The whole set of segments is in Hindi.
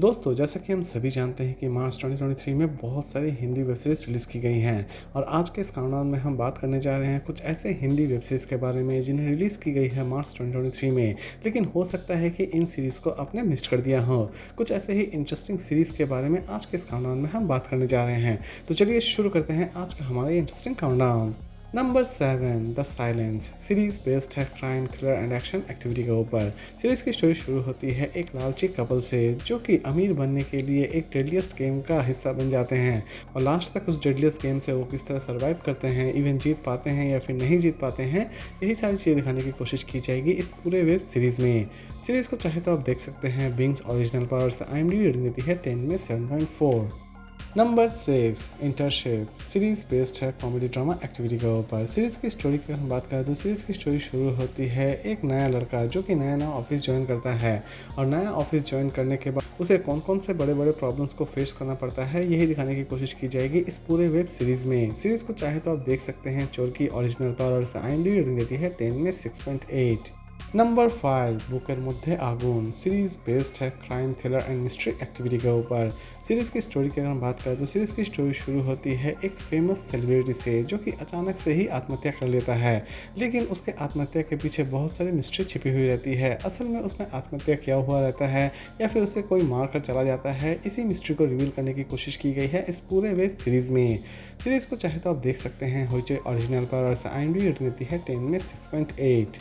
दोस्तों, जैसा कि हम सभी जानते हैं कि मार्च 2023 में बहुत सारी हिंदी वेब सीरीज़ रिलीज़ की गई हैं और आज के इस काउंटडाउन में हम बात करने जा रहे हैं कुछ ऐसे हिंदी वेब सीरीज़ के बारे में जिन्हें रिलीज़ की गई है मार्च 2023 में, लेकिन हो सकता है कि इन सीरीज़ को आपने मिस कर दिया हो। कुछ ऐसे ही इंटरेस्टिंग सीरीज़ के बारे में आज के इस काउंटडाउन में हम बात करने जा रहे हैं। तो चलिए शुरू करते हैं आज का हमारा interesting countdown. Number 7 the silence series based है crime thriller and action activity के ऊपर। सीरीज की स्टोरी शुरू होती है एक लालची कपल से जो कि अमीर बनने के लिए एक डेडलिएस्ट गेम का हिस्सा बन जाते हैं और लास्ट तक उस डेडलिएस्ट गेम से वो किस तरह सर्वाइव करते हैं, इवन जीत पाते हैं या फिर नहीं जीत पाते हैं, यही सारी चीज़ें दिखाने की कोशिश की जाएगी इस पूरे वेब सीरीज़ में। सीरीज़ को चाहे तो आप देख सकते हैं बिंग्स ओरिजिनल पर और IMDb रेटिंग देती है 10 में 7.4। नंबर 6 इंटर्नशिप सीरीज बेस्ड है कॉमेडी ड्रामा एक्टिविटी के ऊपर। सीरीज की स्टोरी की हम बात करें तो सीरीज की स्टोरी शुरू होती है एक नया लड़का जो कि नया ऑफिस ज्वाइन करता है और नया ऑफिस ज्वाइन करने के बाद उसे कौन कौन से बड़े बड़े प्रॉब्लम्स को फेस करना पड़ता है, यही दिखाने की कोशिश की जाएगी इस पूरे वेब सीरीज में। सीरीज को चाहे तो आप देख सकते हैं चोर की ओरिजिनल पर और IMDb रेटिंग देती है 10 में 6.8। नंबर 5 बुकेर मध्य आगुन सीरीज बेस्ड है crime thriller and mystery activity के ऊपर। सीरीज की स्टोरी की अगर हम बात करें तो सीरीज की स्टोरी शुरू होती है एक फेमस सेलिब्रिटी से जो कि अचानक से ही आत्महत्या कर लेता है, लेकिन उसके आत्महत्या के पीछे बहुत सारी मिस्ट्री छिपी हुई रहती है। असल में उसने आत्महत्या किया हुआ रहता है या फिर उसे कोई मार कर चला जाता है, इसी मिस्ट्री को रिवील करने की कोशिश की गई है इस पूरे वेब सीरीज में। सीरीज को चाहे तो आप देख सकते हैं होइचे ओरिजिनल पर और IMDb रेटिंग देती है 10 में 6.8।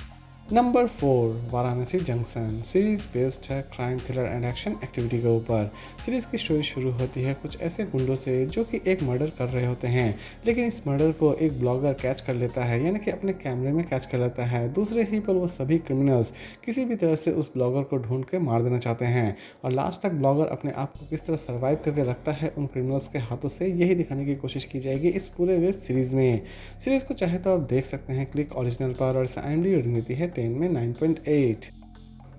Number 4 Varanasi junction series based है crime thriller and action activity के ऊपर। सीरीज की स्टोरी शुरू होती है कुछ ऐसे गुंडों से जो कि एक मर्डर कर रहे होते हैं, लेकिन इस मर्डर को एक ब्लॉगर कैच कर लेता है, यानी कि अपने कैमरे में कैच कर लेता है। दूसरे ही पर वो सभी क्रिमिनल्स किसी भी तरह से उस ब्लॉगर को ढूंढ के मार देना चाहते हैं और लास्ट तक ब्लॉगर अपने आप को किस तरह सर्वाइव करके रखता है उन क्रिमिनल्स के हाथों से, यही दिखाने की कोशिश की जाएगी इस पूरे वेब सीरीज में। सीरीज को चाहे तो आप देख सकते हैं क्लिक ओरिजिनल पर और IMDb रेटिंग देती है 10 में 9.8।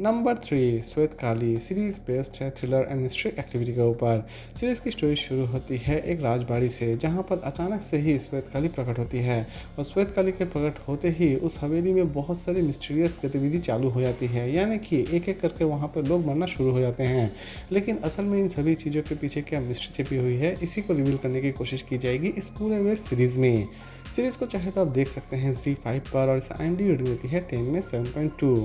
नंबर 3 श्वेत काली सीरीज बेस्ड है थ्रिलर एंड मिस्ट्री एक्टिविटी के ऊपर। सीरीज की स्टोरी शुरू होती है एक राजबाड़ी से जहां पर अचानक से ही श्वेत काली प्रकट होती है और श्वेत काली के प्रकट होते ही उस हवेली में बहुत सारी मिस्टीरियस गतिविधि चालू हो जाती है, यानी कि एक एक करके वहां पर लोग मरना शुरू हो जाते हैं। लेकिन असल में इन सभी चीज़ों के पीछे क्या मिस्ट्री छिपी हुई है, इसी को रिवील करने की कोशिश की जाएगी इस पूरे वेब सीरीज में। सीरीज को चाहे तो आप देख सकते हैं Z5 पर और IMDb रेटिंग देती है 10 में 7.2।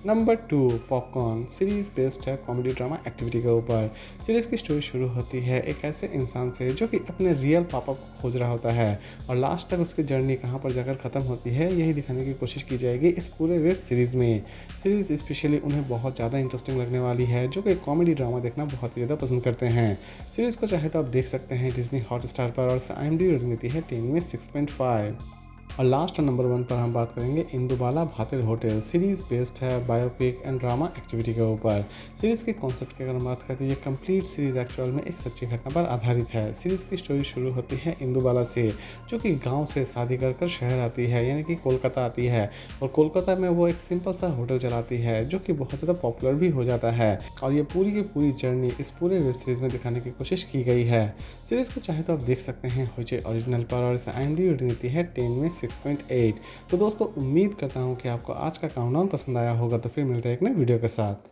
नंबर 2 पॉपकॉर्न सीरीज बेस्ड है कॉमेडी ड्रामा एक्टिविटी के ऊपर। सीरीज की स्टोरी शुरू होती है एक ऐसे इंसान से जो कि अपने रियल पापा को खोज रहा होता है और लास्ट तक उसकी जर्नी कहां पर जाकर ख़त्म होती है, यही दिखाने की कोशिश की जाएगी इस पूरे वेब सीरीज़ में। सीरीज़ स्पेशली उन्हें बहुत ज़्यादा इंटरेस्टिंग लगने वाली है जो कि कॉमेडी ड्रामा देखना बहुत ही ज़्यादा पसंद करते हैं। सीरीज़ को चाहे तो आप देख सकते हैं डिज्नी हॉटस्टार पर और IMDb रेटिंग देती है 10 में 6.5। और लास्ट नंबर 1 पर हम बात करेंगे इंदुबाला भातेर होटल सीरीज बेस्ड है बायोपिक एंड ड्रामा एक्टिविटी के ऊपर। सीरीज के कॉन्सेप्ट की अगर हम बात करें तो ये कंप्लीट सीरीज एक्चुअल में एक सच्ची घटना पर आधारित है। सीरीज की स्टोरी शुरू होती है इंदुबाला से जो कि गांव से शादी कर शहर आती है, यानी कि कोलकाता आती है और कोलकाता में वो एक सिंपल सा होटल चलाती है जो कि बहुत ज़्यादा पॉपुलर भी हो जाता है और ये पूरी की पूरी जर्नी इस पूरे वेब सीरीज में दिखाने की कोशिश की गई है। सीरीज को चाहे तो आप देख सकते हैं होइचे ओरिजिनल पर और IMDb रेटिंग देती है 10 में 6.8। तो दोस्तों, उम्मीद करता हूँ कि आपको आज का काउंटडाउन पसंद आया होगा, तो फिर मिलते हैं एक नए वीडियो के साथ।